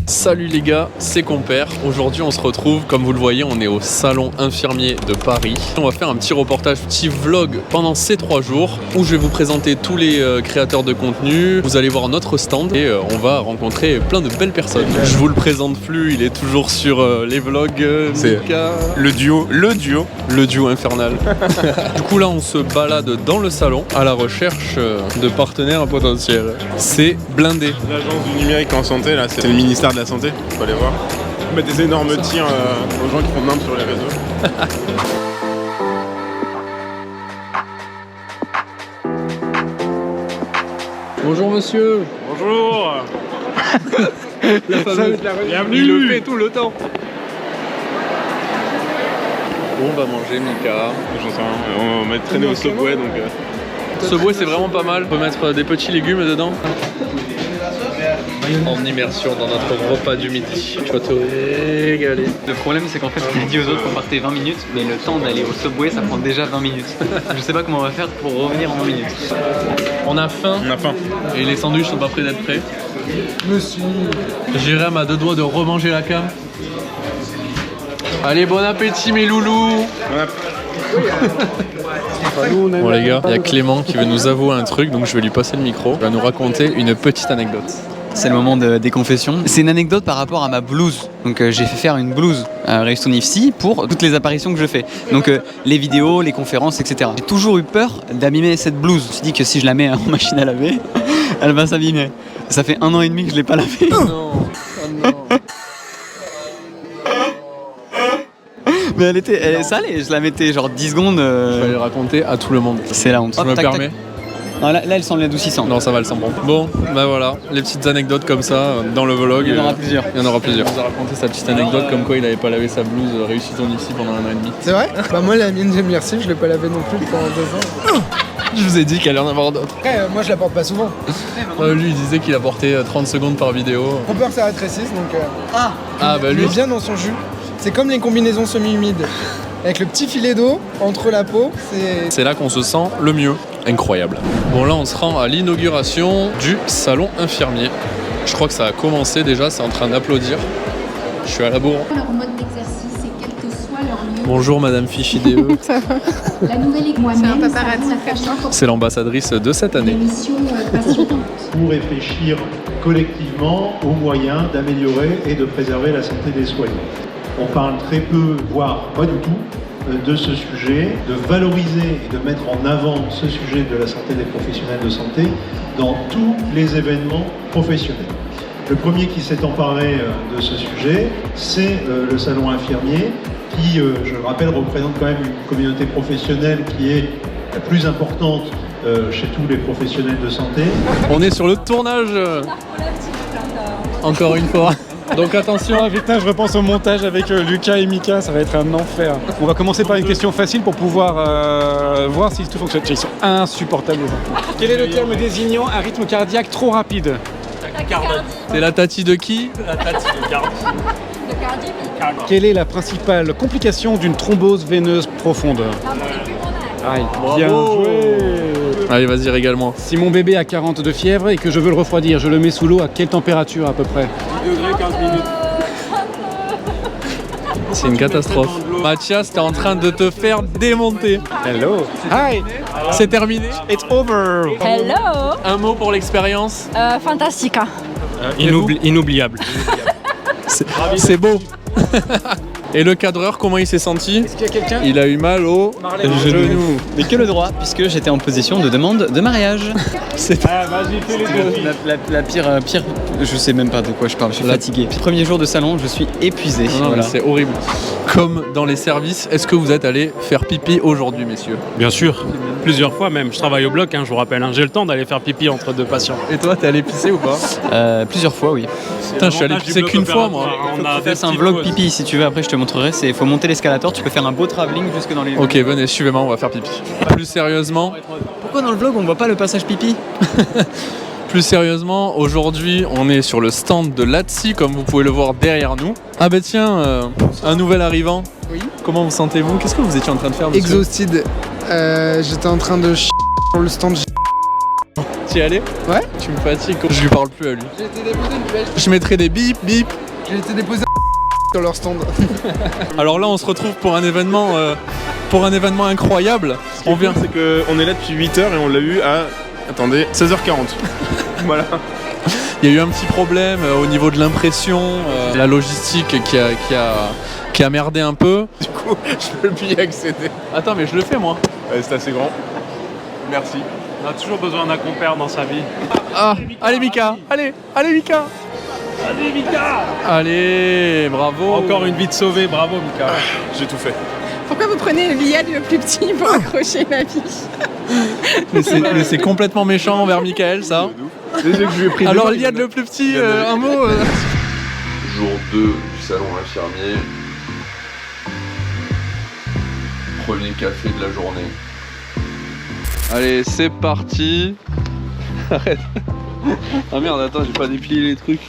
Salut les gars, c'est Compère. Aujourd'hui on se retrouve, comme vous le voyez, on est au salon infirmier de Paris. On va faire un petit reportage, petit vlog pendant ces 3 jours où je vais vous présenter tous les créateurs de contenu. Vous allez voir notre stand et on va rencontrer plein de belles personnes. Je vous le présente plus, il est toujours sur les vlogs. C'est Mika. Le duo Infernal. Du coup là on se balade dans le salon à la recherche de partenaires potentiels. C'est blindé. L'agence du numérique en santé, là, c'est le ministère de la Santé, faut aller voir. On met des énormes tirs aux gens qui font nimp sur les réseaux. Bonjour monsieur. Bonjour. La fameuse. Bienvenue. Il le fait tout le temps. On va manger Mika. Je sais, on va traîner au Subway donc. Subway c'est vraiment pas mal. On peut mettre des petits légumes dedans. En immersion dans notre repas du midi. Tu vas te régaler. Le problème c'est qu'en fait on a dit aux autres qu'on partait 20 minutes, mais le temps d'aller au Subway ça prend déjà 20 minutes. Je sais pas comment on va faire pour revenir en 20 minutes. On a faim. On a faim. Et les sandwichs sont pas prêts d'être prêts. Monsieur. Jérém a 2 doigts de remanger la cam. Allez, bon appétit mes loulous. Bon les gars, il y a Clément qui veut nous avouer un truc, donc je vais lui passer le micro. Il va nous raconter une petite anecdote. C'est le moment des confessions. C'est une anecdote par rapport à ma blouse. Donc j'ai fait faire une blouse à Revstone IFSI pour toutes les apparitions que je fais. Donc les vidéos, les conférences, etc. J'ai toujours eu peur d'abîmer cette blouse. Je me suis dit que si je la mets en machine à laver, elle va s'abîmer. Ça fait 1 an et demi que je l'ai pas lavée. Non, oh non. Mais elle est sale et je la mettais genre 10 secondes. Je vais le raconter à tout le monde. C'est la honte. Je me permets. Non, là elle semble adoucissante. Non, ça va, elle sent bon. Bon, bah voilà, les petites anecdotes comme ça dans le vlog. Il y en aura plusieurs. Il y en aura plusieurs. Il nous a raconté sa petite anecdote comme quoi il avait pas lavé sa blouse réussi ton ici pendant 1 an et demi. C'est vrai? Bah moi la mienne j'aime merci, je l'ai pas lavée non plus pendant 2 ans. Je vous ai dit qu'il allait en avoir d'autres. Après moi je la porte pas souvent. Lui il disait qu'il a porté 30 secondes par vidéo. Trop peur que ça rétrécisse donc Ah bah il lui est bien dans son jus. C'est comme les combinaisons semi-humides. Avec le petit filet d'eau entre la peau, c'est là qu'on se sent le mieux. Incroyable. Bon là on se rend à l'inauguration du salon infirmier. Je crois que ça a commencé déjà, c'est en train d'applaudir. Je suis à la bourre. Leur mode d'exercice et quel que soit leur lieu. Bonjour Madame Fichideo. La nouvelle équipe moi-même, C'est un paparazzi C'est l'ambassadrice de cette année. Une émission passionnante. Pour réfléchir collectivement aux moyens d'améliorer et de préserver la santé des soignants. On parle très peu, voire pas du tout, de ce sujet, de valoriser et de mettre en avant ce sujet de la santé des professionnels de santé dans tous les événements professionnels. Le premier qui s'est emparé de ce sujet, c'est le salon infirmier qui, je le rappelle, représente quand même une communauté professionnelle qui est la plus importante chez tous les professionnels de santé. On est sur le tournage. Encore une fois. Donc attention. Ah putain, je repense au montage avec Lucas et Mika, ça va être un enfer. On va commencer par une question facile pour pouvoir voir si tout fonctionne. Ils sont insupportables les enfants. Quel est le terme désignant un rythme cardiaque trop rapide? C'est la tati de qui? Quelle est la principale complication d'une thrombose veineuse profonde? Aïe, bien joué. Allez vas-y, régale-moi. Si mon bébé a 40 de fièvre et que je veux le refroidir, je le mets sous l'eau à quelle température à peu près? 10 degrés, 15 minutes. C'est une catastrophe. Mathias, t'es en train de te faire démonter. Hello. Hi. C'est terminé. It's over. Hello. Un mot pour l'expérience. Fantastica. Inoubliable. C'est beau. Et le cadreur, comment il s'est senti? Est-ce qu'il y a quelqu'un? Il a eu mal au genou. Mais que le droit, puisque j'étais en position de demande de mariage. Vas-y, fais les deux. La pire, je sais même pas de quoi je parle, je suis fatigué. Premier jour de salon, je suis épuisé. Non, Voilà. mais c'est horrible. Comme dans les services, est-ce que vous êtes allé faire pipi aujourd'hui, messieurs? Bien sûr, plusieurs fois même. Je travaille au bloc, je vous rappelle. J'ai le temps d'aller faire pipi entre 2 patients. Et toi, t'es allé pisser ou pas? Plusieurs fois, oui. Putain, je suis allé pisser qu'une fois, moi. On a Tu fasses un vlog pipi si tu veux, après je te montrerai. Il faut monter l'escalator, tu peux faire un beau travelling jusque dans les... Ok, venez, suivez-moi, on va faire pipi. Plus sérieusement, Pourquoi dans le vlog on voit pas le passage pipi? Plus sérieusement, aujourd'hui, on est sur le stand de Latsi, comme vous pouvez le voir derrière nous. Ah bah tiens, un nouvel arrivant. Oui. Comment vous sentez-vous? Qu'est-ce que vous étiez en train de faire, monsieur? exhausted. J'étais en train de sur le stand. T'y allais? Ouais. Tu me fatigues, je lui parle plus à lui. J'ai été déposé une pêche. Je mettrai des bip bip. J'ai été déposé sur leur stand. Alors là on se retrouve pour un événement incroyable. On vient. C'est qu'on est là depuis 8h et on l'a eu à... Attendez, 16h40. Voilà. Il y a eu un petit problème au niveau de l'impression, la logistique qui a merdé un peu. Du coup, je peux plus y accéder. Attends mais je le fais moi. Ouais, c'est assez grand. Merci. On a toujours besoin d'un compère dans sa vie. Ah, allez Mika, allez Mika. Allez Mika! Allez, bravo. Encore une vie de sauvée, bravo Mika. J'ai tout fait. Pourquoi vous prenez le billet le plus petit pour accrocher ma fiche? Mais c'est complètement méchant envers Michael ça. Alors Liad le plus petit, un mot. Jour 2 du salon infirmier. Premier café de la journée. Allez, c'est parti. Arrête. Ah merde, attends, j'ai pas déplié les trucs.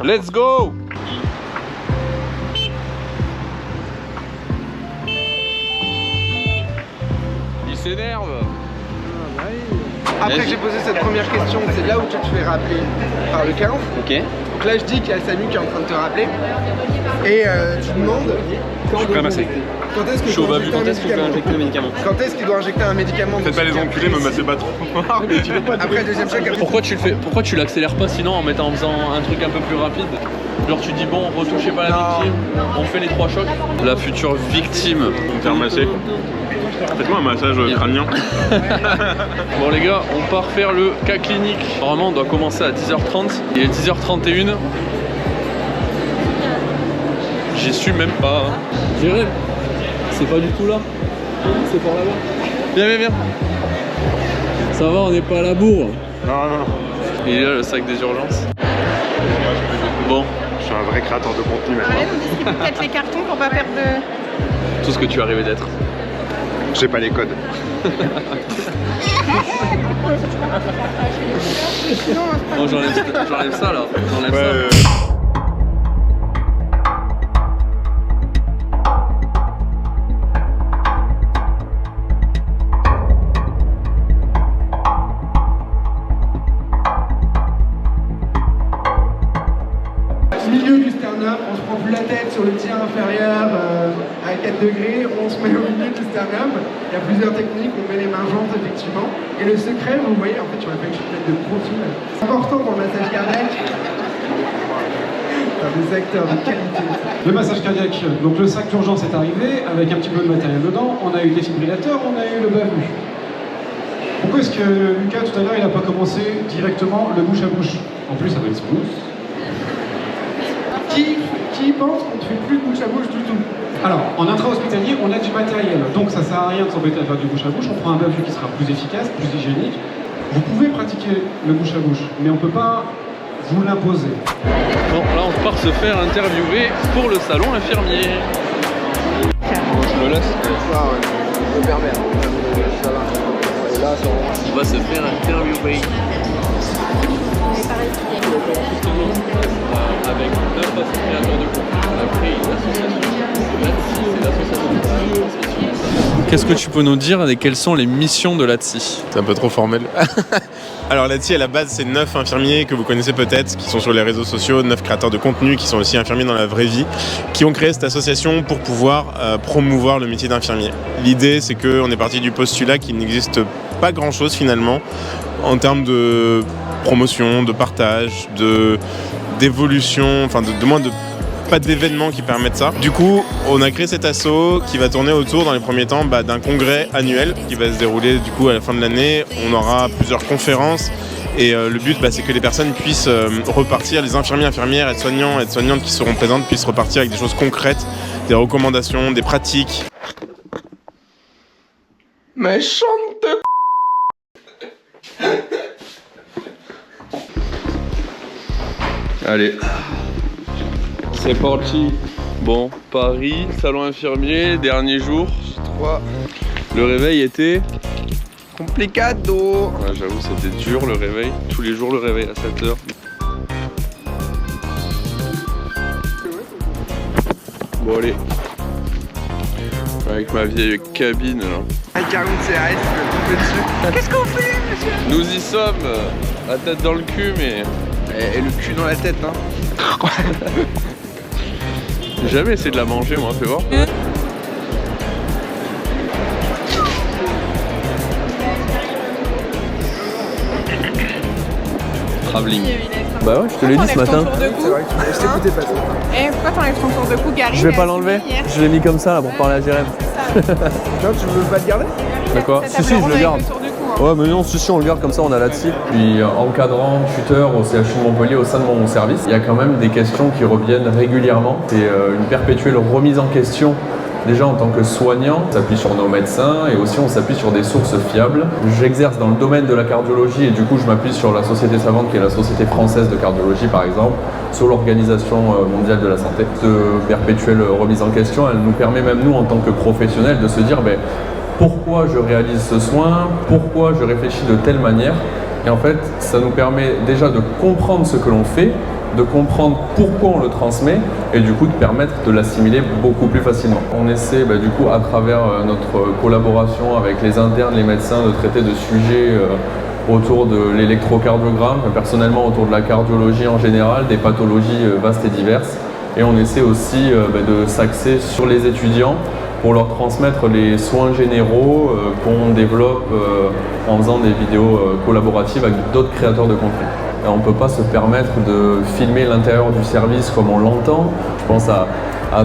Let's go. Il s'énerve. Après que j'ai posé cette première question, c'est là où tu te fais rappeler par le 15. Ok. Donc là, je dis qu'il y a Samu qui est en train de te rappeler. Et tu demandes quand est-ce que tu dois injecter un médicament. Quand est-ce qu'il doit injecter un médicament? Faites pas les enculés, me massez pas trop. Après, deuxième choc. Pourquoi tu le fais? Pourquoi tu l'accélères pas sinon en faisant un truc un peu plus rapide? Genre tu dis bon, retouchez pas la victime, on fait les 3 chocs. La future victime. On me faire masser. Faites-moi un massage crânien. Bon les gars, on part faire le cas clinique. Normalement on doit commencer à 10h30. Il est 10h31. J'y suis même pas. Jérém, c'est pas du tout là. C'est par là-bas. Viens. Ça va, on n'est pas à la bourre. Non. Il est là le sac des urgences. Bon. Je suis un vrai créateur de contenu maintenant. Arrête, on distribue peut-être les cartons pour pas perdre de... Tout ce que tu es arrivé d'être. J'ai pas les codes. Bon, j'enlève ça là. J'enlève Ouais. ça. Milieu du sternum, on se prend plus la tête sur le tiers inférieur à 4 degrés, on se met au milieu du sternum. Il y a plusieurs techniques, on met les mains jointes effectivement. Et le secret, vous voyez, en fait, tu m'as fait une chute de profil. C'est important dans le massage cardiaque. C'est un des acteurs de qualité. Le massage cardiaque, donc le sac d'urgence est arrivé avec un petit peu de matériel dedans. On a eu le défibrillateur, on a eu le baveux. Pourquoi est-ce que Lucas tout à l'heure il n'a pas commencé directement le bouche à bouche? En plus ça va être smooth. Qui pense qu'on ne fait plus de bouche à bouche du tout? Alors, en intra-hospitalier, on a du matériel, donc ça sert à rien de s'embêter à faire du bouche à bouche. On prend un baveux qui sera plus efficace, plus hygiénique. Vous pouvez pratiquer le bouche à bouche, mais on ne peut pas vous l'imposer. Bon, là on part se faire interviewer pour le salon infirmier. Je le laisse. On va se faire interviewer. Avec 9 créateurs de contenu, on a créé une association. C'est l'association de... Qu'est-ce que tu peux nous dire et quelles sont les missions de l'ATSI? C'est un peu trop formel. Alors l'ATSI à la base c'est 9 infirmiers que vous connaissez peut-être, qui sont sur les réseaux sociaux, 9 créateurs de contenu qui sont aussi infirmiers dans la vraie vie, qui ont créé cette association pour pouvoir promouvoir le métier d'infirmier. L'idée c'est qu'on est parti du postulat qu'il n'existe pas grand chose finalement en termes de promotion, de partage, d'évolution, enfin de moins de pas d'événements qui permettent ça. Du coup, on a créé cet asso qui va tourner autour dans les premiers temps d'un congrès annuel qui va se dérouler du coup à la fin de l'année. On aura plusieurs conférences et le but c'est que les personnes puissent repartir, les infirmiers, infirmières, aides-soignants, aides-soignantes qui seront présentes puissent repartir avec des choses concrètes, des recommandations, des pratiques. Mais chante de... Allez, c'est parti. Bon, Paris, salon infirmier, dernier jour. 3. Le réveil était... Complicado. Ouais, j'avoue, c'était dur le réveil. Tous les jours le réveil à 7h. Bon allez. Avec ma vieille cabine là. Avec 40 CRS, on fait dessus. Qu'est-ce qu'on fait, monsieur? Nous y sommes, la tête dans le cul, mais Et le cul dans la tête, hein. j'ai jamais essayé de la manger, moi, fais voir. Travelling. Bah ouais, je te l'ai dit ce matin. Je t'écoutais pas. Et pourquoi t'enlèves ton tour de cou, Gary? Je vais pas l'enlever, je l'ai mis comme ça là pour parler à Jérém. Tu veux pas le garder? D'accord. Si, je le garde. Ouais, mais non, si, on le garde comme ça, on a là-dessus. Puis encadrant, tuteur au CHU de Montpellier, au sein de mon service, il y a quand même des questions qui reviennent régulièrement. C'est une perpétuelle remise en question. Déjà en tant que soignant, on s'appuie sur nos médecins et aussi on s'appuie sur des sources fiables. J'exerce dans le domaine de la cardiologie et du coup je m'appuie sur la société savante qui est la Société française de cardiologie par exemple, sur l'Organisation mondiale de la santé. Cette perpétuelle remise en question, elle nous permet même nous en tant que professionnels de se dire pourquoi je réalise ce soin, pourquoi je réfléchis de telle manière. Et en fait, ça nous permet déjà de comprendre ce que l'on fait, de comprendre pourquoi on le transmet et du coup de permettre de l'assimiler beaucoup plus facilement. On essaie du coup à travers notre collaboration avec les internes, les médecins, de traiter de sujets autour de l'électrocardiogramme, personnellement autour de la cardiologie en général, des pathologies vastes et diverses. Et on essaie aussi de s'axer sur les étudiants pour leur transmettre les soins généraux qu'on développe en faisant des vidéos collaboratives avec d'autres créateurs de contenu. Et on ne peut pas se permettre de filmer l'intérieur du service comme on l'entend. Je pense à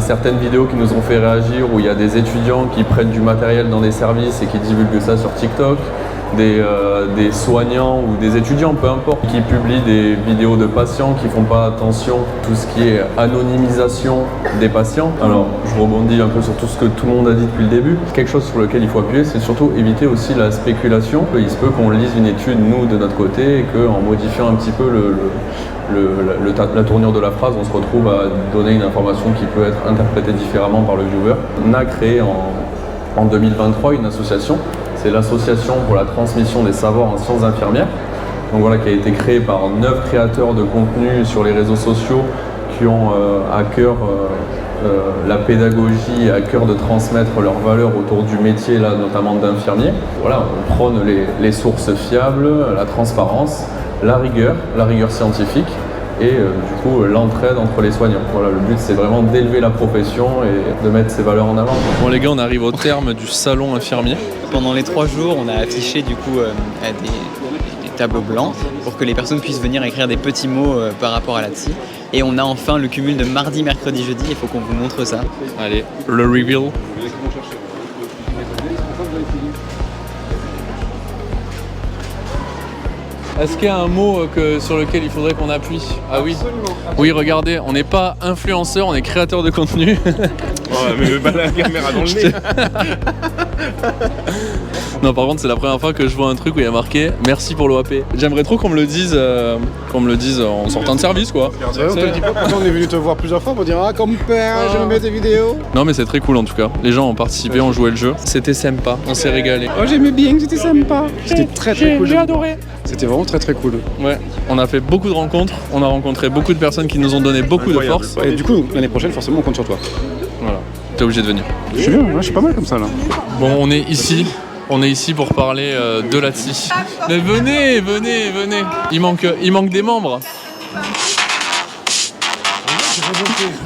certaines vidéos qui nous ont fait réagir où il y a des étudiants qui prennent du matériel dans des services et qui divulguent ça sur TikTok. Des soignants ou des étudiants, peu importe, qui publient des vidéos de patients qui font pas attention à tout ce qui est anonymisation des patients. Alors, je rebondis un peu sur tout ce que tout le monde a dit depuis le début. Quelque chose sur lequel il faut appuyer, c'est surtout éviter aussi la spéculation. Il se peut qu'on lise une étude, nous, de notre côté, et qu'en modifiant un petit peu la tournure de la phrase, on se retrouve à donner une information qui peut être interprétée différemment par le viewer. On a créé en 2023 une association. C'est l'association pour la transmission des savoirs en sciences infirmières, donc voilà, qui a été créée par 9 créateurs de contenu sur les réseaux sociaux qui ont à cœur la pédagogie, à cœur de transmettre leurs valeurs autour du métier, là, notamment d'infirmier. Voilà, on prône les sources fiables, la transparence, la rigueur scientifique et du coup l'entraide entre les soignants. Voilà, le but c'est vraiment d'élever la profession et de mettre ces valeurs en avant. Bon les gars, on arrive au terme du salon infirmier. Pendant les 3 jours, on a affiché du coup des tableaux blancs pour que les personnes puissent venir écrire des petits mots par rapport à l'ATSI. Et on a enfin le cumul de mardi, mercredi, jeudi, il faut qu'on vous montre ça. Allez, le reveal. Est-ce qu'il y a un mot sur lequel il faudrait qu'on appuie? Ah oui. Oui, regardez, on n'est pas influenceur, on est créateur de contenu. Ouais, mais pas la caméra dans le nez. Non, par contre, c'est la première fois que je vois un truc où il y a marqué « Merci pour l'OAP ». J'aimerais trop qu'on me le dise en sortant de service, quoi. On te le dit pas, pourtant on est venu te voir plusieurs fois pour dire « Ah, comme père, j'aime bien tes vidéos ». Non, mais c'est très cool en tout cas. Les gens ont participé, ont joué le jeu. C'était sympa, on s'est régalé. Oh, j'aimais bien, c'était sympa. C'était très cool. J'ai adoré. C'était vraiment très cool. Ouais, on a fait beaucoup de rencontres, on a rencontré beaucoup de personnes qui nous ont donné beaucoup de force. Et du coup, l'année prochaine, forcément, on compte sur toi. Voilà, t'es obligé de venir. Je suis bien, je suis pas mal comme ça là. Bon, on est ici pour parler de l'ATSI. Mais venez. Il manque des membres.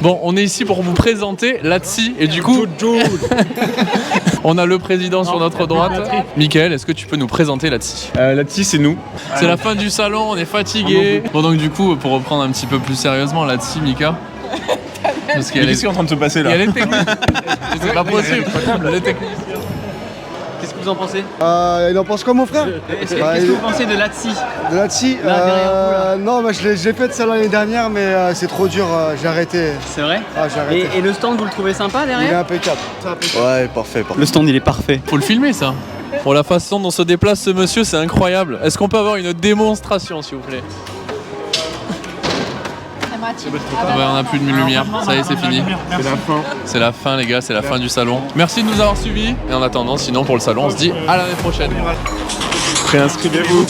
Bon, on est ici pour vous présenter l'ATSI et du coup, on a le président sur notre droite. Mickaël, est-ce que tu peux nous présenter l'ATSI? L'ATSI, c'est nous. C'est la fin du salon, on est fatigué. Bon, donc du coup, pour reprendre un petit peu plus sérieusement l'ATSI, Mika. Qu'est-ce qui est en train de se passer là? Il y a les techniques. C'est pas possible. Les techniques. Qu'est-ce que vous en pensez? Il en pense quoi, mon frère? Qu'est-ce que vous pensez de l'ATSI? De l'ATSI non, moi j'ai fait ça l'année dernière, mais c'est trop dur, j'ai arrêté. C'est vrai? Ah, j'ai arrêté. Et le stand, vous le trouvez sympa derrière? Il est impeccable. Ouais, parfait. Le stand, il est parfait. Faut le filmer, ça. Pour la façon dont se déplace ce monsieur, c'est incroyable. Est-ce qu'on peut avoir une démonstration, s'il vous plaît? Ouais, on n'a plus de lumière, ça y est, c'est fini. C'est la fin. C'est la fin, les gars, c'est la fin du salon. Merci de nous avoir suivis. Et en attendant, sinon pour le salon, on se dit à l'année prochaine. Préinscrivez-vous.